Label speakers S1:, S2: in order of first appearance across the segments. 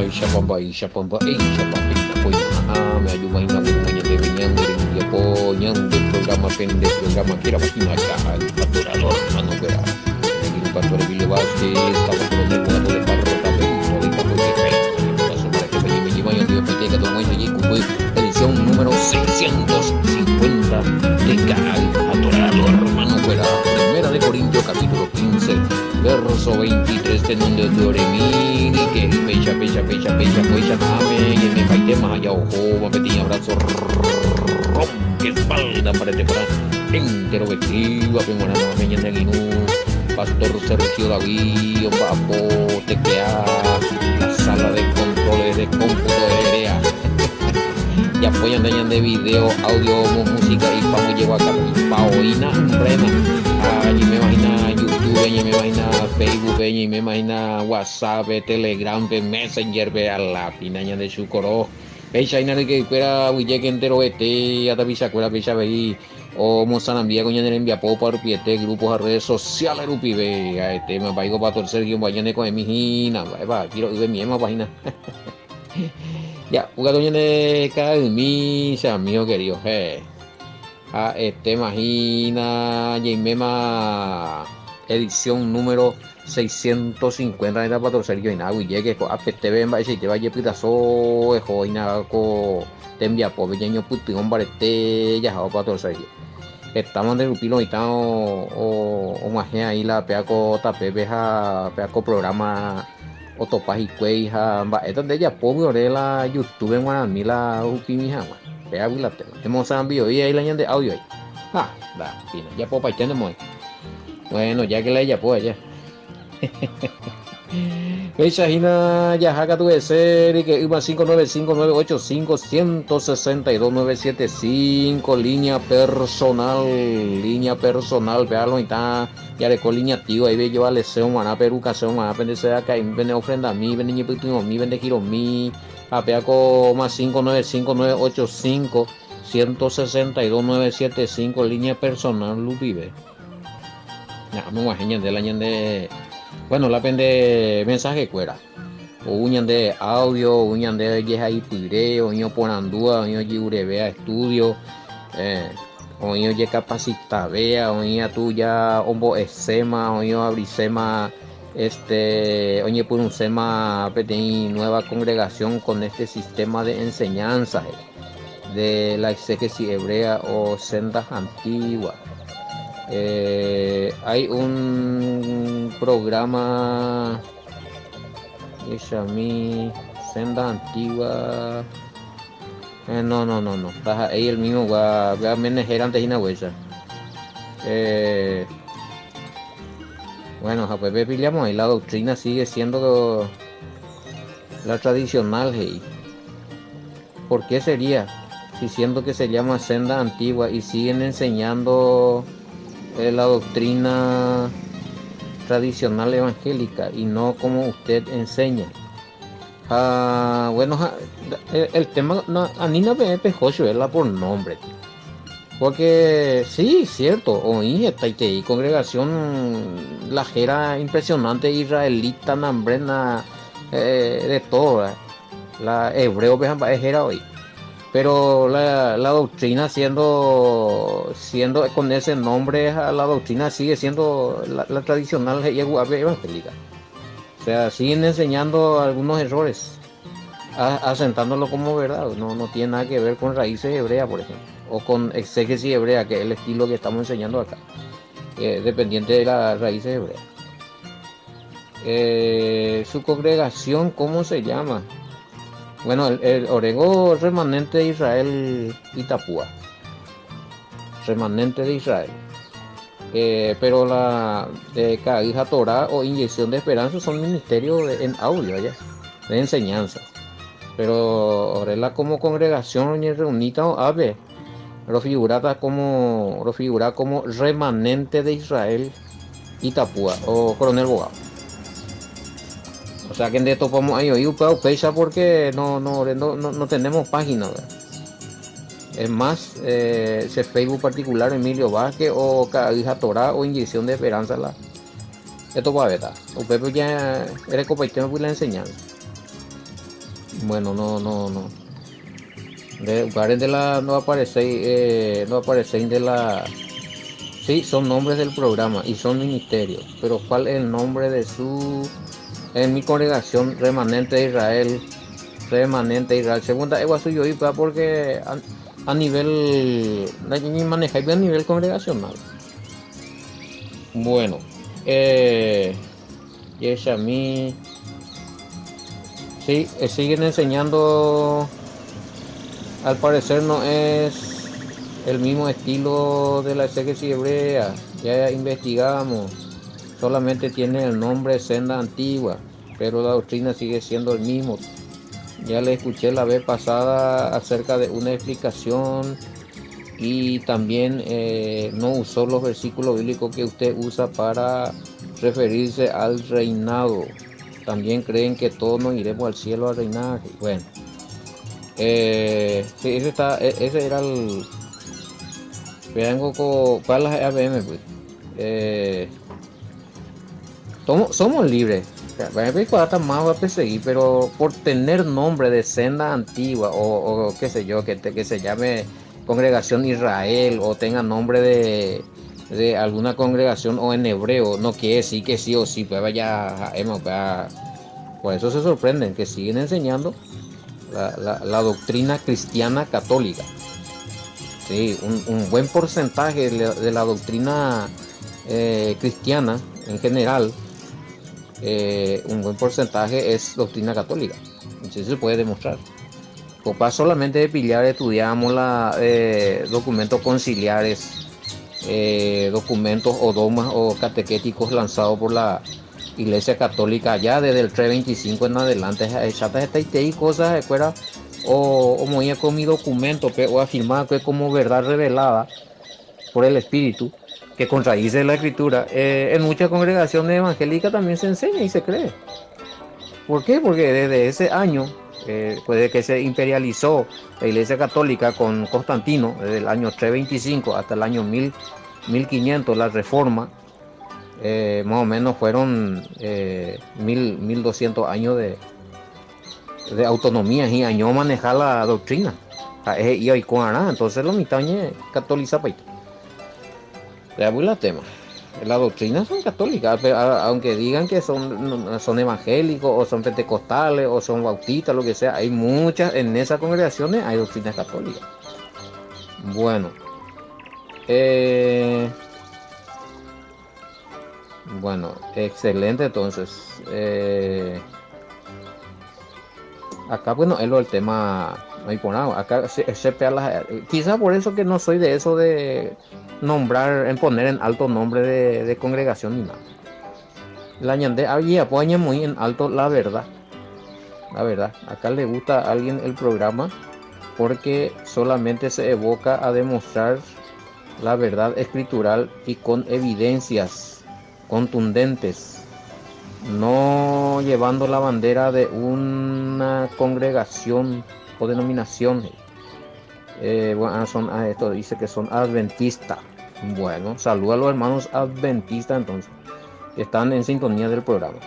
S1: Isha pamba, Isha papita, poy me ayumahin na bulungan niya de yang dia po yang de programa pendek programa kira mahinakaan paturador manobera. Naging patura Villabasque, estaba con el jugador de Parro también, ahorita por que cae. Paso para que me lleva yo de Piteca, todo muy allí, cupo edición número 650 de Canal Atorador Manobera, primera de Corintios capítulo 15. Verso 23 tenón de Doremini que pecha nave y me paite más allá ojo me pequeño abrazo rompe espalda para este corazón entero vestido a pengona no me ñende guinú Pastor Sergio David papo te crea la sala de controles de cómputo herea y apoyan de video audio música y vamos llevo acá paoina rema allí me imagina YouTube y me imagina Facebook y me imagina WhatsApp, Telegram, Messenger, a la pinaña de su coro. Pecha y nada que fuera Wille entero hasta Pichacuela, Pecha veí o Mozambique coña en envía por piete grupos a redes sociales rupibe a este me paigo para torcer guión vayane con mi hina, va, quiero ver mi ema página. Ya, jugador de calmisa, mío querido, a este imagina Jaimema edición número 650 de la patrocinio y nada y llegue a PTV va y te vaya pitazo ejo y nada co te envía por pequeño puto hombre te ya ha patrocinio estamos de rupilo y estamos o más ahí la peaco tapeja peaco programa otopas y cueja va esto de ella pobre la YouTube en Guanamí la upimija pea la tele hemos enviado y ahí la de audio ahí da fina ya puedo partir muy bueno ya que la ella pues ya esa hina ya haga tu serie que iba 5959851629775 línea personal vealo y está ya le con línea tío ahí ve yo vale se un mana peruca se un mana pende acá y vende ofrenda a mí vende ñipito mi vende giro mi apeaco más 5959851629775 línea personal lupibe ya me imagino de la ñande bueno la pende mensaje cuera o uñan de audio uñan de yeja y video uño ponandúa uño yiurevea estudio oño ye capacita vea oño tuya ombo esema oño abrisema oño por un sema petí nueva congregación con este sistema de enseñanza de la exégesis hebrea o sendas antiguas. Hay un programa mi senda antigua no ahí el mismo va a manejar antes y una huella bueno pues pillamos ahí la doctrina sigue siendo la tradicional hey. ¿Por qué sería? Si siendo que se llama senda antigua y siguen enseñando la doctrina tradicional evangélica y no como usted enseña. Bueno, el tema a mí no me pejoso es la por nombre, porque sí, cierto, oí esta y congregación la jera impresionante israelita nambrena de todo, la hebreo era hoy. Pero la doctrina siendo con ese nombre, la doctrina sigue siendo la tradicional evangélica. O sea, siguen enseñando algunos errores, asentándolo como verdad. No tiene nada que ver con raíces hebreas, por ejemplo, o con exégesis hebrea, que es el estilo que estamos enseñando acá, dependiente de las raíces hebreas. Su congregación, ¿cómo se llama? Bueno, el Orego remanente de Israel Itapúa, remanente de Israel, pero la de Caíja Torah o Inyección de Esperanza son ministerios en audio ya, de enseñanza, pero Orela como congregación reunida o ave, lo figura como remanente de Israel Itapúa o Coronel Bogado. O sea que de topamos ahí hoy pecha porque no tenemos página, ¿verdad? Es más ese Facebook particular Emilio Vázquez o Caíja Torah o Inyección de Esperanza esto va a ver, usted ya eres compañero de la enseñanza Bueno, no. No aparece, no aparece de la. Sí, son nombres del programa y son ministerios, pero ¿cuál es el nombre de su? En mi congregación remanente de Israel. Segunda, igual soy yo, porque a nivel, ni manejáis a nivel congregacional. Bueno, y es a mí, sí, siguen enseñando. Al parecer no es el mismo estilo de la exégesis hebrea. Ya investigamos. Solamente tiene el nombre senda antigua, pero la doctrina sigue siendo el mismo. Ya le escuché la vez pasada acerca de una explicación y también no usó los versículos bíblicos que usted usa para referirse al reinado. También creen que todos nos iremos al cielo a reinar. Bueno, sí, ese era el. Vengo para las ABM, pues. Eh, somos libres. Más va a perseguir, pero por tener nombre de senda antigua o qué sé yo, que se llame Congregación Israel o tenga nombre de alguna congregación o en hebreo, no quiere decir que sí o sí, pues vaya, por eso se sorprenden que siguen enseñando la doctrina cristiana católica. Sí, un buen porcentaje de la doctrina cristiana en general, un buen porcentaje es doctrina católica. Entonces se puede demostrar. Copa solamente de pillar estudiamos documentos conciliares, documentos o dogmas o catequéticos lanzados por la Iglesia Católica ya desde el 325 en adelante. Y cosas de fuera o muy con mi documento o afirmar que como verdad revelada por el Espíritu que contradice la Escritura. En muchas congregaciones evangélicas también se enseña y se cree. ¿Por qué? Porque desde ese año, desde que se imperializó la Iglesia Católica con Constantino, desde el año 325 hasta el año 1500, la Reforma, más o menos fueron 1200 años de autonomía y años manejar la doctrina. Entonces la mitad catoliza país. Ya voy la tema. Las doctrinas son católicas, aunque digan que son evangélicos o son pentecostales o son bautistas, lo que sea, hay muchas, en esas congregaciones hay doctrinas católicas. Bueno, excelente entonces. Acá, bueno, es lo del tema, no hay por nada. Acá quizá por eso que no soy de eso de nombrar, en poner en alto nombre de congregación ni nada. La ñandé había apoya muy en alto la verdad. La verdad, acá le gusta a alguien el programa porque solamente se evoca a demostrar la verdad escritural y con evidencias contundentes, no llevando la bandera de una congregación o denominación. Esto dice que son adventistas. Bueno, saluda a los hermanos adventistas entonces, que están en sintonía del programa.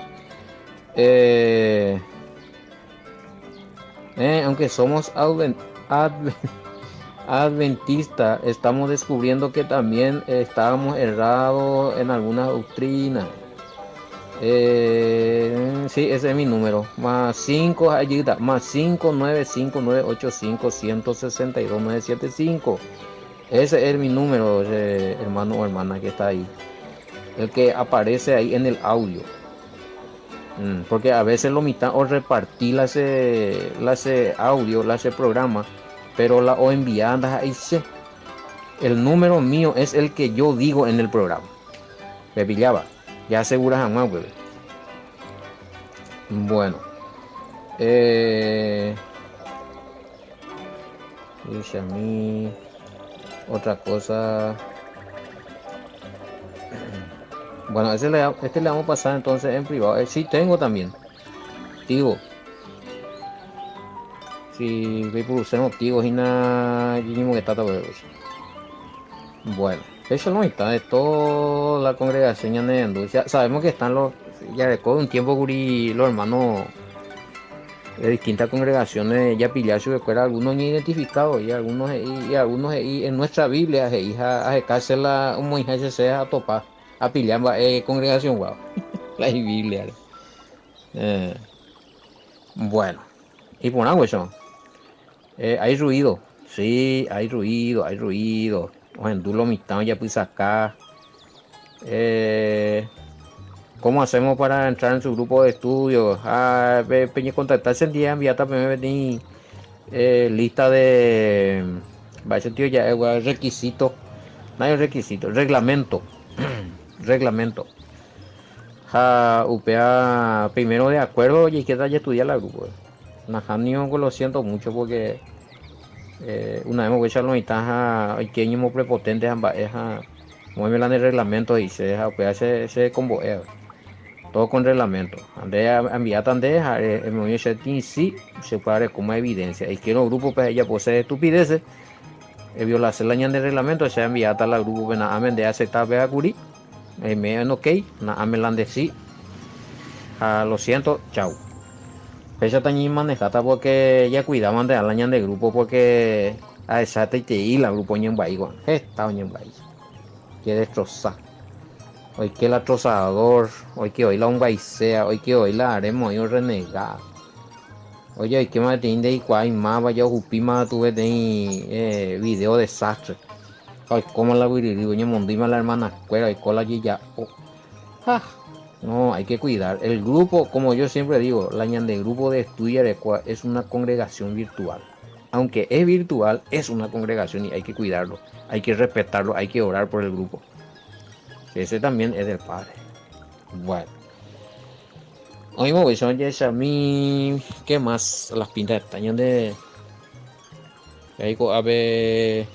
S1: Aunque somos adventistas, estamos descubriendo que también estábamos errados en algunas doctrinas. Sí, ese es mi número. Más 5 ayuda. Más 595985162 Ese es mi número, hermano o hermana que está ahí. El que aparece ahí en el audio. Porque a veces lo mitad o repartí la audio, la programa, pero la o enviadas ahí sí. El número mío es el que yo digo en el programa. Me pillaba. Ya aseguras a más, bebé. Bueno. Dice a mí. Otra cosa. Bueno, este le vamos a pasar entonces en privado. Sí, tengo también. Tigo. Si ve por usar tigos y nada. Bueno, eso no está de toda la congregación ya sabemos que están ya recuerdo un tiempo los hermanos de distintas congregaciones ya pillar su escuela, algunos ni identificados y algunos en nuestra Biblia a cárcel un monje se a topar a pillar congregación wow la Biblia bueno y por algo eso hay ruido, sí, hay ruido en dulo mitad ya pues acá ¿cómo hacemos para entrar en su grupo de estudio? Peña contactarse el día enviar también lista de va ese tío ya requisito, no hay requisito, reglamento, reglamento. UPA primero de acuerdo y que ya estudiar la grupo. Najanio lo siento mucho porque una vez que echarlo mitad hay que ñemo prepotentes ambas mueve la de reglamento y se deja UPA se convoe todo con reglamento. Ande enviar tande el movimiento sí se puede como evidencia. Y que los grupos pues ella posee estupideces violación la ñan de reglamento se envía a la grupo na amen de aceptar vea curi me en ok na amen de sí lo siento chao esa tañi manejata porque ya cuidaban de la ñan de grupo porque a esa te y la grupo ñen baigo está ñen bai que destrozar hoy que la trozador hoy que hoy la un baisea hoy que hoy la haremos yo renegado oye hoy que más de y cuál más vaya upima tuve de video desastre ay como la viriliña mondima la hermana escuela y cola allí ya no hay que cuidar el grupo como yo siempre digo la ñan de grupo de estudio es una congregación virtual aunque es virtual es una congregación y hay que cuidarlo hay que respetarlo hay que orar por el grupo ese también es del Padre bueno hoy me voy a mí qué más las pintas tañan de a ver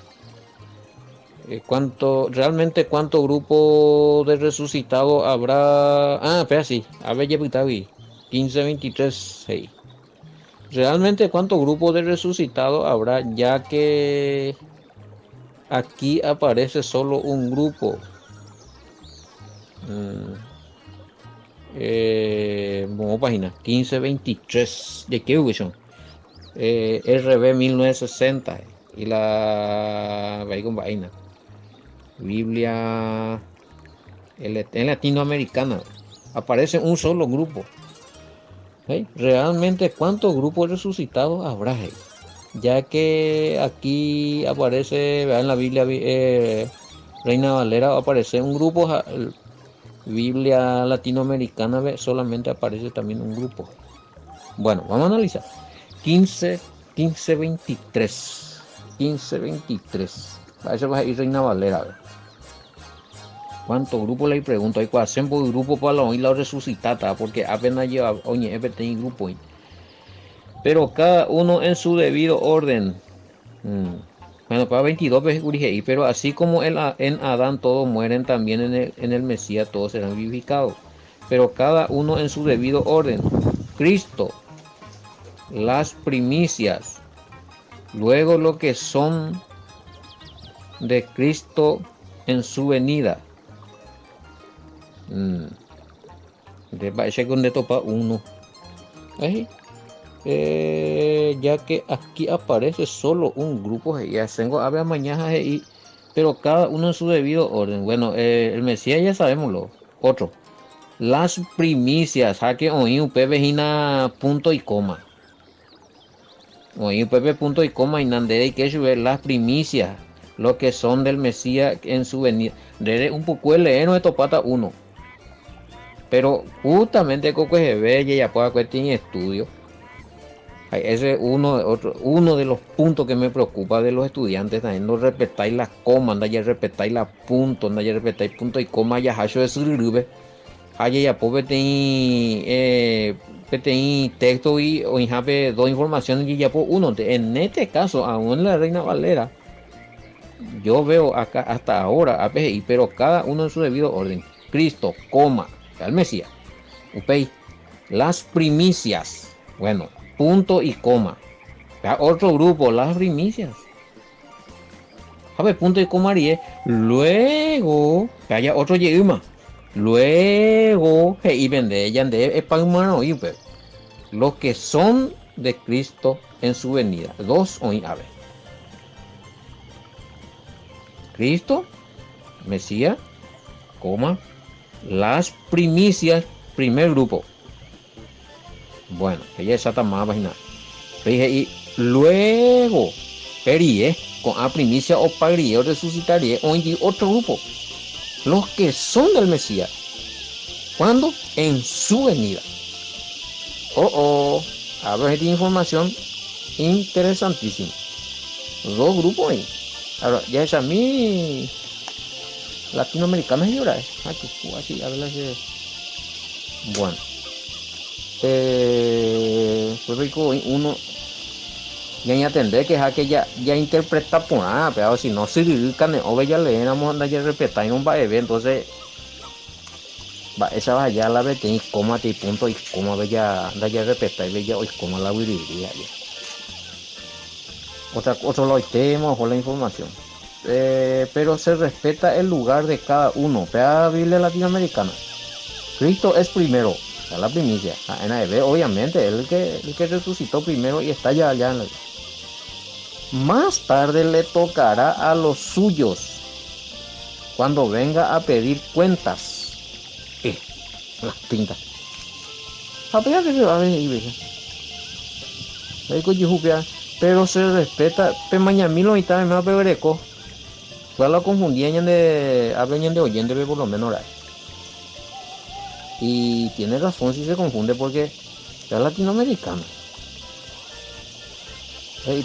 S1: realmente cuánto grupo de resucitados habrá espera sí a ver ya 15 23 6 realmente cuánto grupo de resucitados habrá ya que aquí aparece solo un grupo página 1523 de qué son RB 1960 y la vaina Biblia en latinoamericana aparece un solo grupo. Realmente cuántos grupos resucitados habrá ya que aquí aparece en la Biblia Reina Valera aparece un grupo Biblia latinoamericana solamente aparece también un grupo. Bueno, vamos a analizar 1523 a eso va a ir Reina Valera ¿cuántos grupos le pregunto? Hay que hacer por grupo para la resucitada porque apenas lleva oye este grupo pero cada uno en su debido orden bueno para 22 veces pero así como en Adán todos mueren también en el Mesías todos serán vivificados pero cada uno en su debido orden Cristo las primicias luego lo que son de Cristo en su venida de parece que topa uno ya que aquí aparece solo un grupo ya tengo a ver mañana pero cada uno en su debido orden bueno el Mesías ya sabemos lo otro las primicias que oí un vejina punto y coma oí un punto y coma y nande y que ver las primicias lo que son del Mesías en su venida desde un poco el leeno de topata uno pero justamente coco se ve ya puede cuestión estudio ese es uno de los puntos que me preocupa de los estudiantes también no respetáis las comas no ya respetáis las puntos no ya respetáis punto y coma ya hacho de surube ya pues texto y o injape dos informaciones y ya pues uno en este caso aún en la Reina Valera yo veo acá hasta ahora APGI pero cada uno en su debido orden Cristo coma al Mesías upey las primicias bueno punto y coma otro grupo las primicias a ver punto y coma luego que haya otro yema luego y vende ella de pan humano y los que son de Cristo en su venida. Dos hoy a ver. Cristo, Mesías, coma, las primicias, primer grupo. Bueno, ella es esa más página. Y luego, perie, con a primicia o pagrie, resucitaría, hoy otro grupo. Los que son del Mesías. ¿Cuándo? En su venida. A ver, esta información interesantísima. Dos grupos ahí. Ahora, ya es a mí latinoamericana es llorar. Así, a ver, bueno. Pues rico, uno ya entender que es que ya interpreta por nada, pero si no se dedican o ya le vamos a andar ya respetar en un baile, entonces va esa va ya la vete y coma te punto y coma bella anda ya respetar y bella hoy coma la viviría ya. Otro lo tema o la información. Pero se respeta el lugar de cada uno. Pero la Biblia latinoamericana. Cristo es primero, es la primicia. En AEB, obviamente, el que resucitó primero y está allá en la... Más tarde le tocará a los suyos cuando venga a pedir cuentas. Las pintas. Pero se respeta. Pemañamilo y tal, me pebereco. Fue la confundían de hablan de oyente por lo menos. Y tiene razón si se confunde porque es latinoamericano.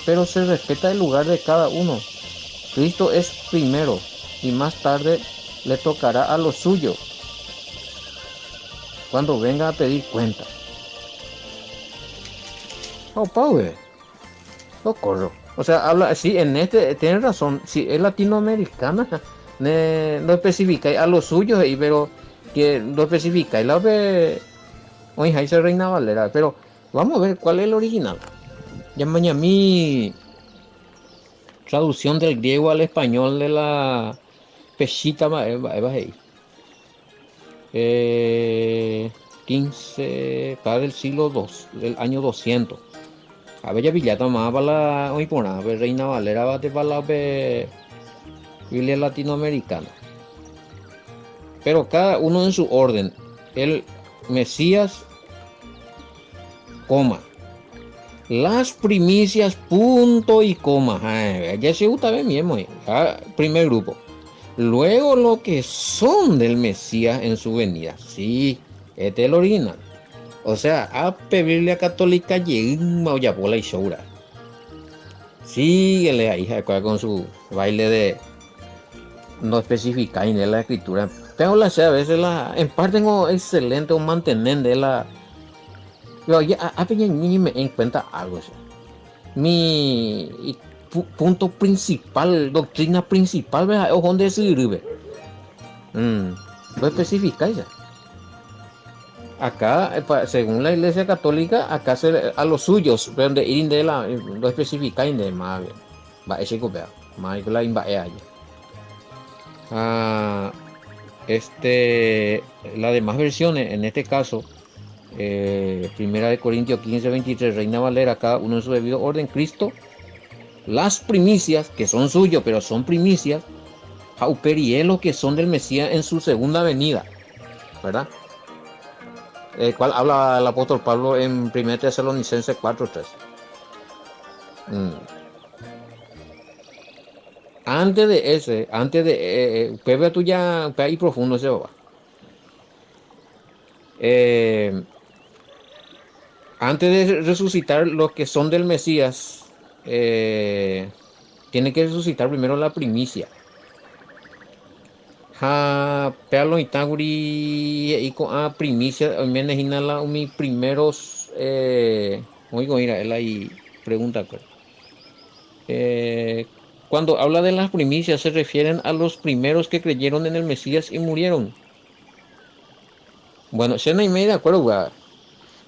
S1: Pero se respeta el lugar de cada uno. Cristo es primero y más tarde le tocará a los suyos cuando venga a pedir cuenta. Pauve. Lo corro. O sea, habla, sí, en tiene razón, si es latinoamericana, no especifica a los suyos, pero que lo especifica, y la ve, oye, ahí se Reina Valera, pero vamos a ver cuál es el original. Llamaña mi traducción del griego al español de la Peshitta, 15, para el siglo II, del año 200. A ver, ya Villata más para la hoy por nada, Reina Valera bate para la Biblia latinoamericana. Pero cada uno en su orden. El Mesías, coma. Las primicias, punto y coma. Ya se gusta ver mismo. Primer grupo. Luego lo que son del Mesías en su venida. Sí, este es el original. O sea, a Biblia católica llegó ya por la Ishoura. Síguele ahí con su baile de no especificar en la escritura. Pero a veces en parte tengo excelente o mantener de la. Pero ya me en cuenta algo. Mi punto principal, doctrina principal, es donde se sirve. Lo especifica ya. Acá, según la Iglesia Católica, acá a los suyos, donde ir de la, lo especifica en de más, va ese copia, más que la invade allá. Las demás versiones, en este caso, Primera de Corintios 15, 23, Reina Valera, cada uno en su debido orden, Cristo, las primicias, que son suyos, pero son primicias, Jauperielo, que son del Mesías en su segunda venida, ¿verdad? Cual habla el apóstol Pablo en 1 Tesalonicenses 4:3. Antes de Pepe tú ya ahí profundo ese va. Antes de resucitar los que son del Mesías, tiene que resucitar primero la primicia. Pealo itaguri y con primicia me imagina mis primeros oigo mira él ahí pregunta cuando habla de las primicias se refieren a los primeros que creyeron en el Mesías y murieron. Bueno, se no hay medio de acuerdo, güey,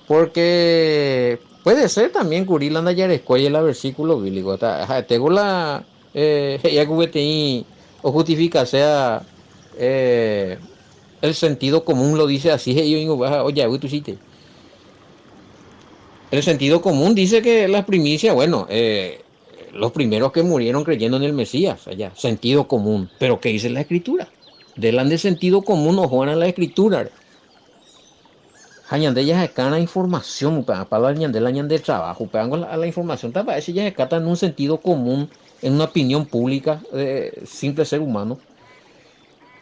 S1: porque puede ser también curila anda ya escuela el versículo bíblico tengo la ya que o justifica sea el sentido común lo dice así. Yo digo, oye, tú sí El sentido común dice que las primicias, bueno, los primeros que murieron creyendo en el Mesías, allá, sentido común. Pero ¿qué dice la Escritura? Delan de sentido común o juegan a la Escritura. Hañande ya se cana información, para la ñande la ñande trabajo, pegan a la información, para eso ya se cata en un sentido común, en una opinión pública, simple ser humano.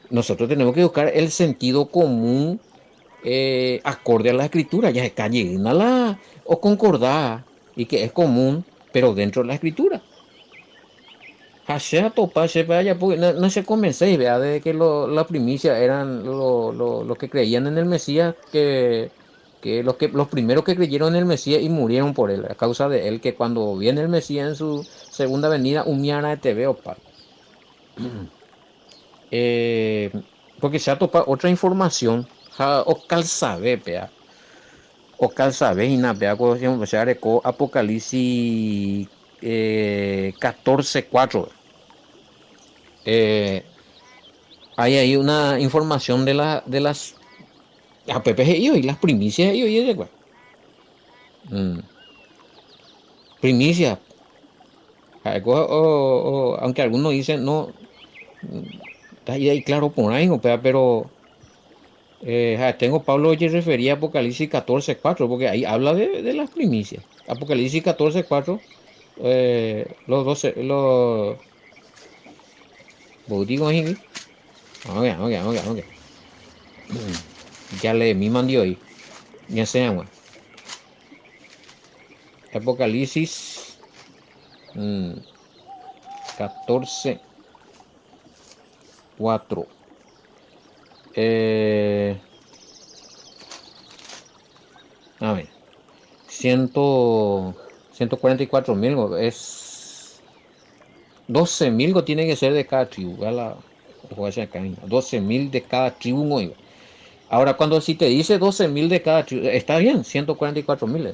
S1: Nosotros tenemos que buscar el sentido común acorde a la escritura, ya se calle una la o concordada y que es común, pero dentro de la escritura. Hasea topa, se vaya, pues, no, no se convencéis, vea, de que la primicia eran los que creían en el Mesías, que los primeros que creyeron en el Mesías y murieron por él, a causa de él, que cuando viene el Mesías en su segunda venida, humiara de TV, opa. Eh, Porque se ha topado otra información, o calzabe, vea, o calzabe, y na, vea, se arecó Apocalipsis 14:4. Eh, Hay ahí una información de las APPGI y las primicias y oye, güey. Mm. Primicias. Aunque algunos dicen, no, está ahí claro por ahí, pero tengo Pablo oye refería a Apocalipsis 14:4, porque ahí habla de las primicias. Apocalipsis 14:4, los 12, los... Digo ahí, ok. Ya le mi mandio ahí, ya se llama. Apocalipsis 14:4. A ver, 144.000 es 12.000 tiene que ser de cada tribu. 12.000 de cada tribu. ¿No? Ahora, cuando si te dice 12.000 de cada tribu, está bien, 144.000.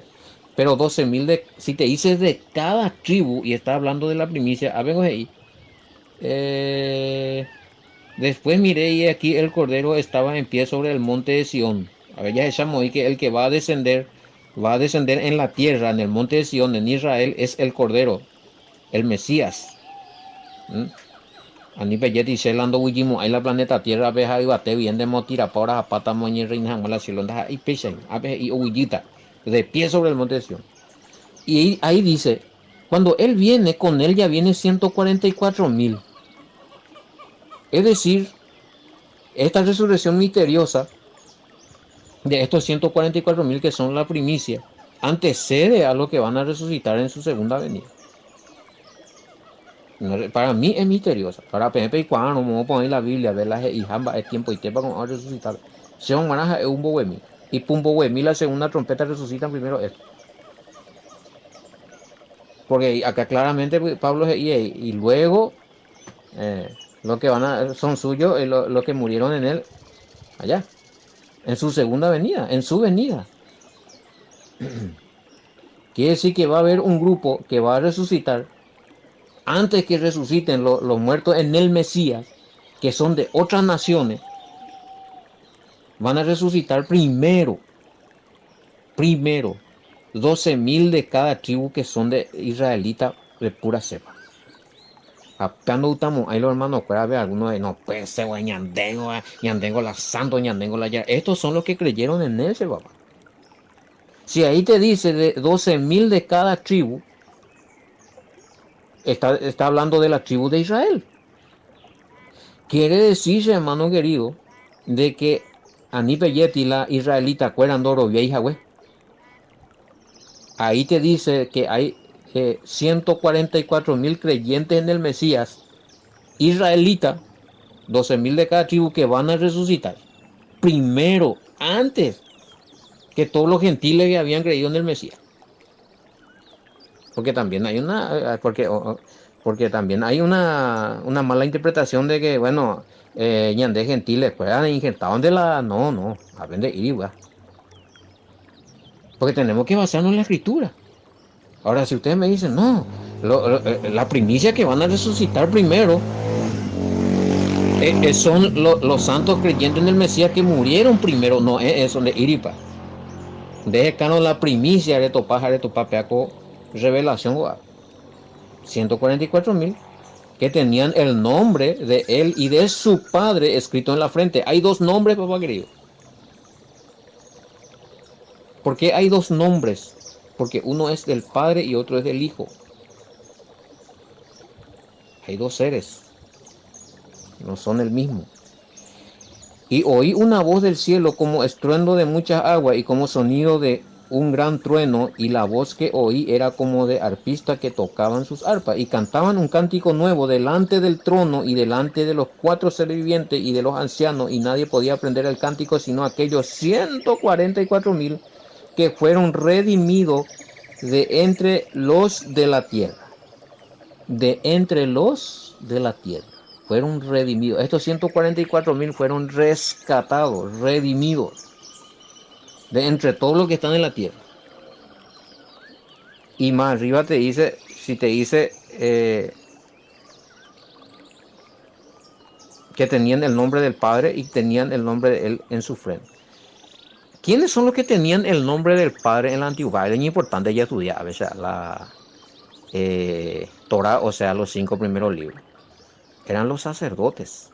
S1: Pero 12.000 si te dice de cada tribu y está hablando de la primicia, a ver ahí. Después miré y aquí el cordero estaba en pie sobre el monte de Sión. A ver, ya echamos ahí que el que va a descender en la tierra, en el monte de Sión, en Israel, es el cordero, el Mesías. Ani peyeti selando wujimo ahí la planeta Tierra veja y bate bien de motira para pata moñi reina mala silonda y pechen, abe y uillita, de pie sobre el monte de Sión. Y ahí dice, cuando él viene, con él ya viene 144.000. Es decir, esta resurrección misteriosa de estos 144.000 que son la primicia, antecede a lo que van a resucitar en su segunda venida. Para mí es misteriosa. Para Pepe y cuando no me poner la Biblia, ver las hijambas, es tiempo y tiempo como a resucitar. Se un manaja es un bohemi. Y pum bohemi, la segunda trompeta resucitan primero esto. Porque acá claramente Pablo y luego lo que van a son suyos, los que murieron en él allá, en su segunda venida, en su venida. Quiere decir que va a haber un grupo que va a resucitar antes que resuciten los muertos en el Mesías, que son de otras naciones, van a resucitar primero 12.000 de cada tribu que son de israelitas de pura cepa. Cuando estamos ahí los hermanos, puede haber algunos de no puede ser, ñandengo la santo, ñandengo la ya. Estos son los que creyeron en él, papá. Si ahí te dice de 12.000 de cada tribu, está hablando de la tribu de Israel. Quiere decir, hermano querido, de que Anipeyeti la israelita cueran doro vieja, güey. Ahí te dice que hay 144.000 creyentes en el Mesías israelita, 12.000 de cada tribu que van a resucitar. Primero, antes que todos los gentiles que habían creído en el Mesías. Porque también hay porque también hay una mala interpretación de que, bueno, ñandé gentiles, pues han ingentado de la... No, hablen de ir, güey. Porque tenemos que basarnos en la escritura. Ahora, si ustedes me dicen, no, la primicia que van a resucitar primero son los santos creyentes en el Mesías que murieron primero, no es eso de Iripa. Deje la primicia de tu papeaco revelación, 144.000 que tenían el nombre de él y de su padre escrito en la frente. Hay dos nombres, papá querido. ¿Por qué hay dos nombres? Porque uno es del padre y otro es del hijo. Hay dos seres, no son el mismo. Y oí una voz del cielo como estruendo de mucha agua y como sonido de un gran trueno, y la voz que oí era como de arpistas que tocaban sus arpas y cantaban un cántico nuevo delante del trono y delante de los cuatro seres vivientes y de los ancianos, y nadie podía aprender el cántico sino aquellos 144.000 que fueron redimidos de entre los de la tierra. De entre los de la tierra. Fueron redimidos. Estos 144.000 fueron rescatados, redimidos. De entre todos los que están en la tierra. Y más arriba te dice, si te dice que tenían el nombre del Padre y tenían el nombre de Él en su frente. ¿Quiénes son los que tenían el nombre del Padre en la antigüedad? Es importante ya estudiar, o sea, la Torah, o sea, los 5 primeros libros. Eran los sacerdotes.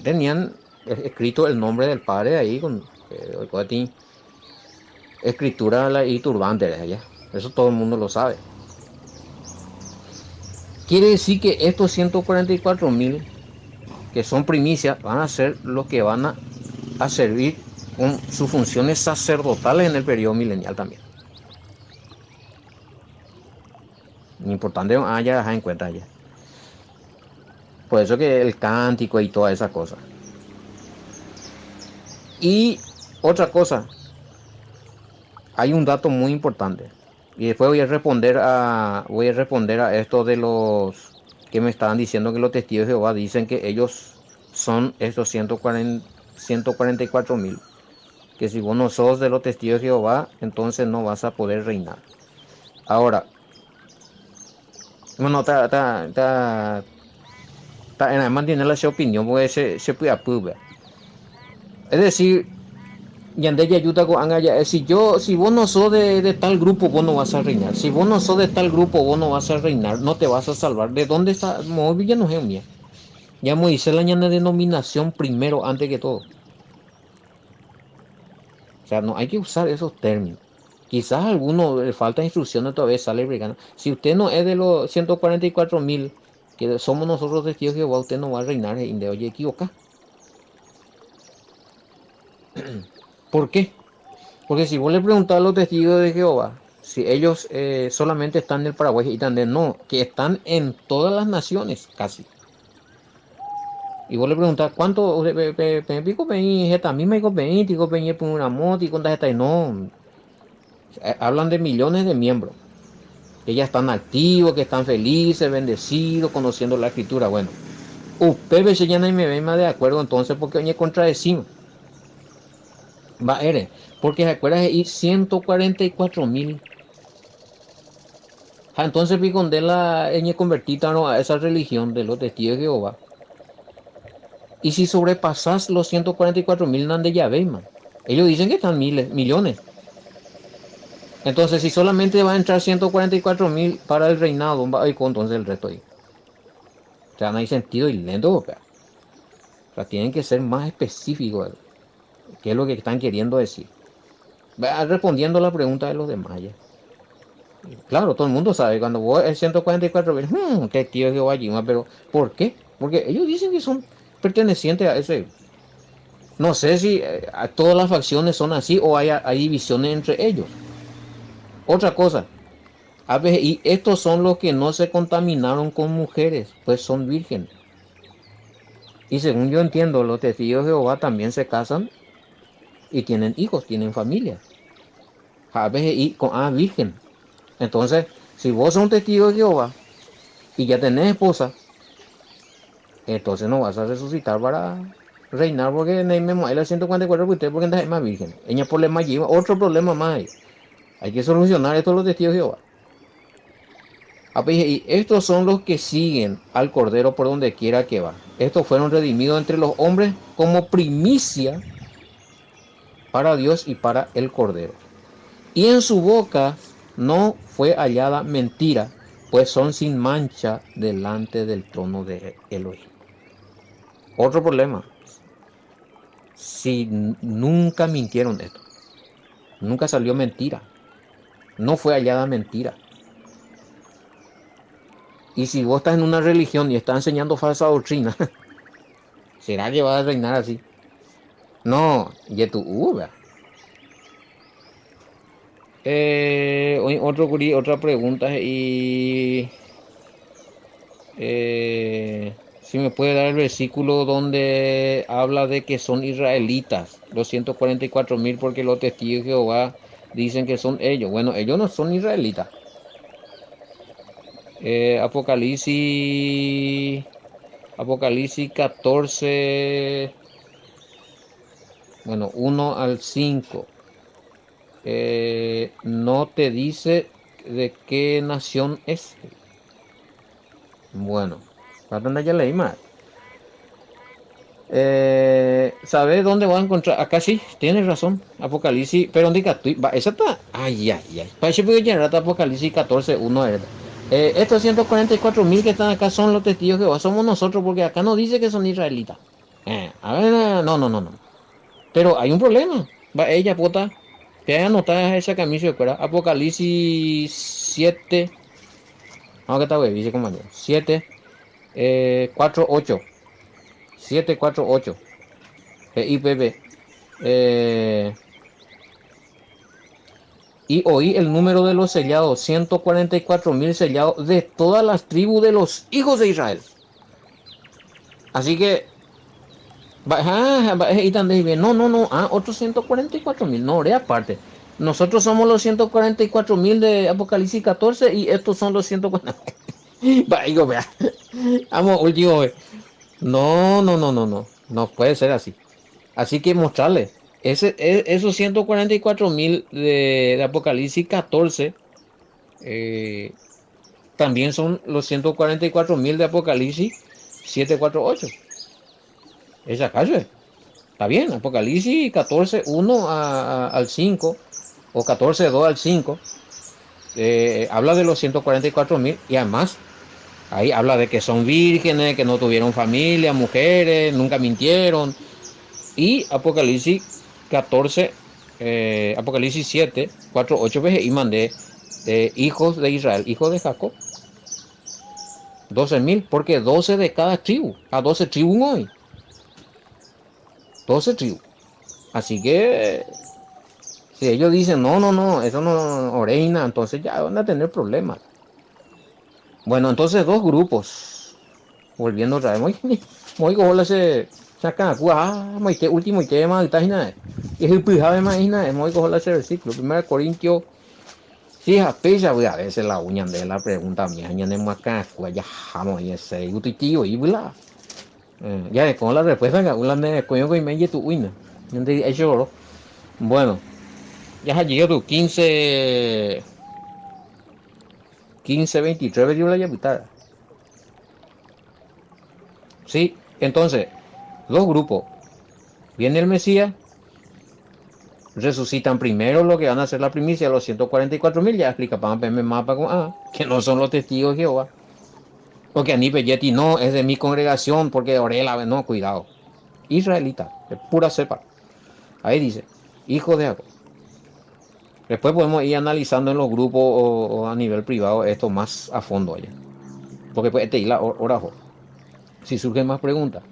S1: Tenían escrito el nombre del Padre ahí con escritura y turbante allá. Eso todo el mundo lo sabe. Quiere decir que estos 144.000 que son primicias van a ser los que van a servir con sus funciones sacerdotales en el periodo milenial también. Importante ya dejar en cuenta ya. Por eso que el cántico y toda esa cosa. Y otra cosa, hay un dato muy importante. Y después voy a responder a esto de los que me estaban diciendo que los testigos de Jehová dicen que ellos son estos 144.000. Que si vos no sos de los testigos de Jehová, entonces no vas a poder reinar. Ahora, bueno, mantener la opinión, porque se puede aprobar. Es decir, si vos no sos de tal grupo, vos no vas a reinar. Si vos no sos de tal grupo, vos no vas a reinar, no te vas a salvar. ¿De dónde está? Ya no es mía. Ya me dice la denominación primero, antes que todo. O sea, no hay que usar esos términos. Quizás a alguno le falta instrucciones, todavía sale brigando. Si usted no es de los 144.000 que somos nosotros testigos de Jehová, usted no va a reinar en de oye equivoca. ¿Por qué? Porque si vos le preguntás a los testigos de Jehová, si ellos solamente están en el Paraguay y también no, que están en todas las naciones casi. Y vos le preguntás, ¿cuánto pico peñi también me dijo peñi, tico peñi por una moto y cuántas está? No, hablan de millones de miembros que ya están activos, que están felices, bendecidos, conociendo la escritura. Bueno, ustedes ya no me ven más de acuerdo entonces porque oye contradecimos. Va eres, porque se acuerdas de ir 144.000. Entonces Picondela ella convertida a esa religión de los testigos de Jehová. Y si sobrepasas los 144.000 nan de Yahvé, man. Ellos dicen que están millones. Entonces, si solamente va a entrar 144.000 para el reinado, entonces el resto ahí. O sea, no hay sentido y lento, o sea, tienen que ser más específicos. ¿Qué es lo que están queriendo decir? Respondiendo a la pregunta de los demás ya. Claro, todo el mundo sabe, cuando vos es 144.000, qué tío de Jehová, pero ¿por qué? Porque ellos dicen que son pertenecientes a ese. No sé si todas las facciones son así o hay divisiones entre ellos. Otra cosa, y estos son los que no se contaminaron con mujeres, pues son vírgenes. Y según yo entiendo, los testigos de Jehová también se casan y tienen hijos, tienen familia. Y con virgen. Entonces, si vos sos un testigo de Jehová y ya tenés esposa, entonces no vas a resucitar para reinar porque me muere 144 por usted porque no es más virgen. Ella problema lleva, otro problema más. Hay que solucionar esto los testigos de Jehová. Y estos son los que siguen al Cordero por donde quiera que va. Estos fueron redimidos entre los hombres como primicia para Dios y para el Cordero. Y en su boca no fue hallada mentira, pues son sin mancha delante del trono de Elohim. Otro problema, si nunca mintieron esto, nunca salió mentira, no fue hallada mentira. Y si vos estás en una religión y estás enseñando falsa doctrina, ¿será que vas a reinar así? No, y tu otra pregunta y si me puede dar el versículo donde habla de que son israelitas, los 144,000, porque los testigos de Jehová dicen que son ellos. Bueno, ellos no son israelitas. Apocalipsis 14, bueno, 1 al 5. No te dice de qué nación es. Bueno, ya leí más. ¿Sabes dónde voy a encontrar? Acá sí, tienes razón. Apocalipsis, pero indica, esa está. Ay, ay, ay. Parece que llegar a Apocalipsis 14, 1. Estos 144,000 que están acá son los testigos que somos nosotros, porque acá no dice que son israelitas. A ver, no, no, no, no. Pero hay un problema. Va ella, puta. Te hay anotada esa camisa de cuera. Apocalipsis 7. Vamos que está, güey, dice compañero. 7, 4, 8. 7, 4, 8. IPB. Y oí el número de los sellados, 144,000 sellados de todas las tribus de los hijos de Israel. Así que, no, otros 144,000, no, de aparte. Nosotros somos los 144,000 de Apocalipsis 14 y estos son los 140. Vea. Vamos, último. No, no, no, no, no. No puede ser así. Así que mostrarle. Esos 144,000 de Apocalipsis 14 también son los 144,000 de Apocalipsis 748. Esa calle. Está bien, Apocalipsis 14, 1 al 5 o 14, 2 al 5 habla de los 144,000 y además ahí habla de que son vírgenes, que no tuvieron familia, mujeres, nunca mintieron. Y Apocalipsis 14, Apocalipsis 7, 4, 8 veces y mandé hijos de Israel, hijos de Jacob. 12,000, porque 12 de cada tribu, a 12 tribus hoy. 12 tribus. Así que si ellos dicen, no, eso no orina, entonces ya van a tener problemas. Bueno, entonces dos grupos. Volviendo otra vez. Muy hola se saca muy que último y que más nada. Es el pijama más nada, es muy hola ese versículo. 1 Corintios. Sí, a pesa voy a veces la uña de la pregunta mía, ya no más acá, ya jamás y ese tío y bla. Ya con la respuesta que una de coño y me tu uña. Bueno, ya llegó tu 15, 23 dio la llavitada. Sí, entonces, dos grupos. Viene el Mesías, resucitan primero lo que van a hacer la primicia, los 144,000, ya explica para verme mapa con que no son los testigos de Jehová. Porque Aní Yeti no es de mi congregación, porque Orela, no, cuidado. Israelita, de pura cepa. Ahí dice, hijo de Jacob. Después podemos ir analizando en los grupos o a nivel privado esto más a fondo allá. Porque pues te la orajo. Si surgen más preguntas.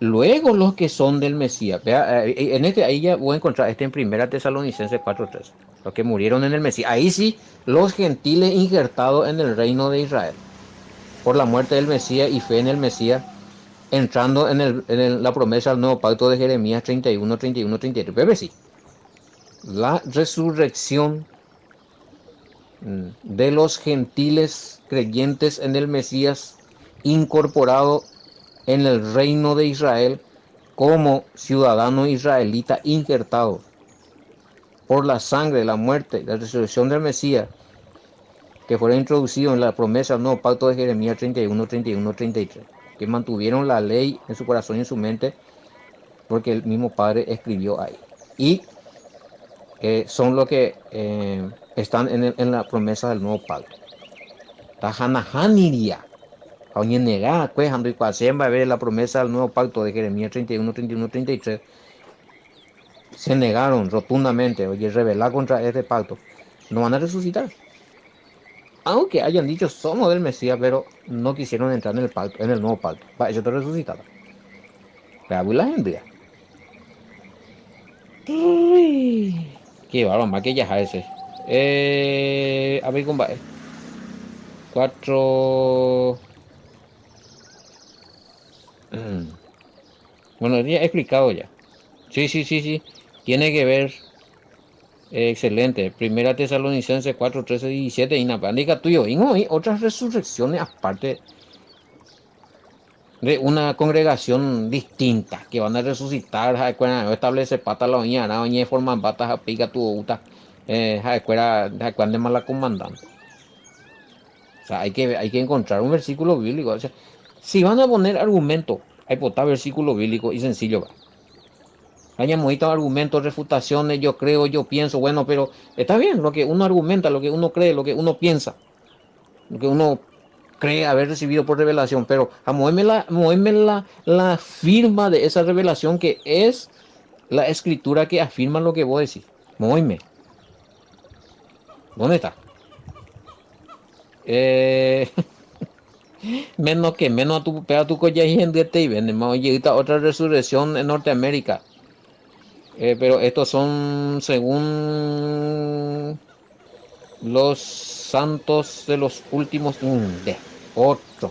S1: Luego los que son del Mesías. Vea, en ahí ya voy a encontrar en 1 Tesalonicenses 4:3. Los que murieron en el Mesías. Ahí sí, los gentiles injertados en el reino de Israel. Por la muerte del Mesías y fe en el Mesías. Entrando en la promesa del nuevo pacto de Jeremías 31, 31, 33. Pero sí. La resurrección de los gentiles creyentes en el Mesías incorporado en el reino de Israel como ciudadano israelita injertado por la sangre, la muerte, la resurrección del Mesías que fueron introducidos en la promesa del nuevo pacto de Jeremías 31, 31, 33, que mantuvieron la ley en su corazón y en su mente porque el mismo Padre escribió ahí. y son los que están en la promesa del nuevo pacto. Tajanajaniria. Aunque negada, pues, ando y va a ver la promesa del nuevo pacto de Jeremías 31, 31, 33. Se negaron rotundamente, oye, rebelar contra este pacto. No van a resucitar. Aunque hayan dicho somos del Mesías, pero no quisieron entrar en el pacto, en el nuevo pacto. Para eso te resucitaron. Pero la gente. Qué bárbaro, más que ya ese. A ver, compa. Cuatro. Bueno, ya he explicado ya. Sí, sí, sí, sí. Tiene que ver. Excelente. Primera Tesalonicenses 4, 13, 17. Y Napánica tuyo. Y no hay otras resurrecciones aparte de una congregación distinta que van a resucitar. Establece pata la oña, la oña forman patas a pica tu uta. Escuela de mala comandante. O sea, hay que encontrar un versículo bíblico. O sea, si van a poner argumento, hay que poner versículo bíblico y sencillo. Hay muchos argumentos, refutaciones, yo creo, yo pienso, bueno, pero está bien lo que uno argumenta, lo que uno cree, lo que uno piensa, lo que uno cree haber recibido por revelación, pero a moverme la firma de esa revelación que es la escritura que afirma lo que vos decís. Moverme. ¿Dónde está? Eh, menos a tu pega tu colla y gente y vende más. Oye, otra resurrección en Norteamérica. Pero estos son según los santos de los últimos de otro.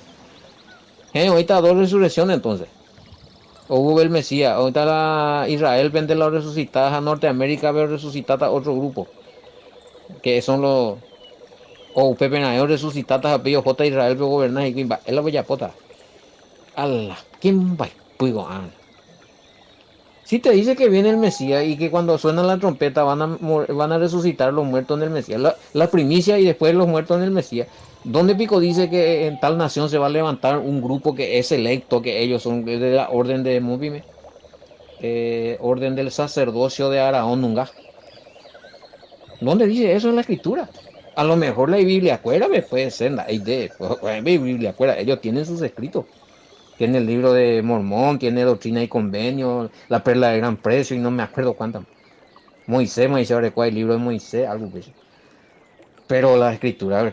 S1: Ahorita dos resurrecciones entonces. O hubo el Mesías, ahorita Israel vende las resucitadas a Norteamérica, pero resucitada a otro grupo. Que son los. O Pepe Naeo resucitadas a Pío J. Israel, pero gobernar y Quimba. Es la bellapota. Allah, ¿quién va? Puigo, si te dice que viene el Mesías y que cuando suena la trompeta van a resucitar los muertos en el Mesías, la primicia y después los muertos en el Mesías, ¿dónde pico dice que en tal nación se va a levantar un grupo que es electo, que ellos son de la orden de Movime, orden del sacerdocio de Araón Nunga? ¿Dónde dice eso en la escritura? A lo mejor la Biblia, acuérdame, puede ser la Biblia, acuérdame, ellos tienen sus escritos. Tiene el libro de Mormón, tiene Doctrina y Convenio, la Perla de Gran Precio y no me acuerdo cuántas. Moisés, el libro de Moisés, algo que eso. Pero la escritura,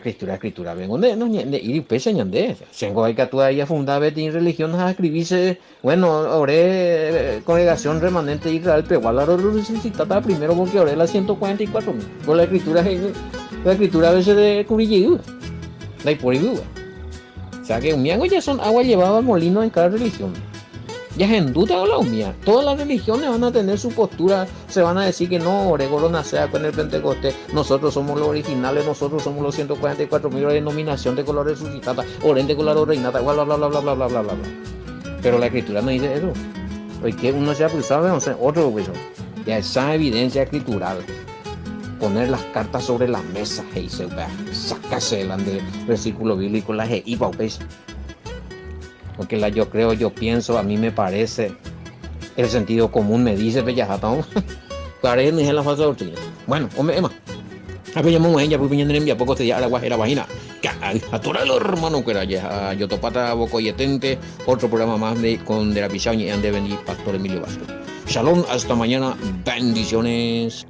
S1: vengo de ir y pese ñandé. Tengo hay que tú ahí a fundar en religiones a escribirse, bueno, oré congregación remanente de Israel, pero igual la resucitada primero porque oré la 144. Por la escritura a veces de Curillidú, la Iporibú. O sea que un ya son agua llevada al molino en cada religión. Ya es en duda o la humía. Todas las religiones van a tener su postura, se van a decir que no, Oregoro nace con el Pentecostés, nosotros somos los originales, nosotros somos los 144.000 de denominación de color resucitada, orente con la reinata, bla bla bla bla bla bla bla bla bla. Pero la escritura no dice eso. Hoy que uno se ha cruzado, no sé, otro hueso. Ya esa evidencia escritural. Poner las cartas sobre la mesa, hey, se va, sácase del versículo bíblico, la hey, porque yo creo, yo pienso, a mí me parece, el sentido común me dice, pues ya estamos, parece ni en la falsa doctrina. Bueno, hombre, Emma, a ver, llamamos a ella, pues viñando en envía, poco te ya la guajera vagina, a todo el hermano que era ya, yo topata, boco y etente, otro programa más con de la pichao y de venir Pastor Emilio Vázquez. Shalom, hasta mañana, bendiciones.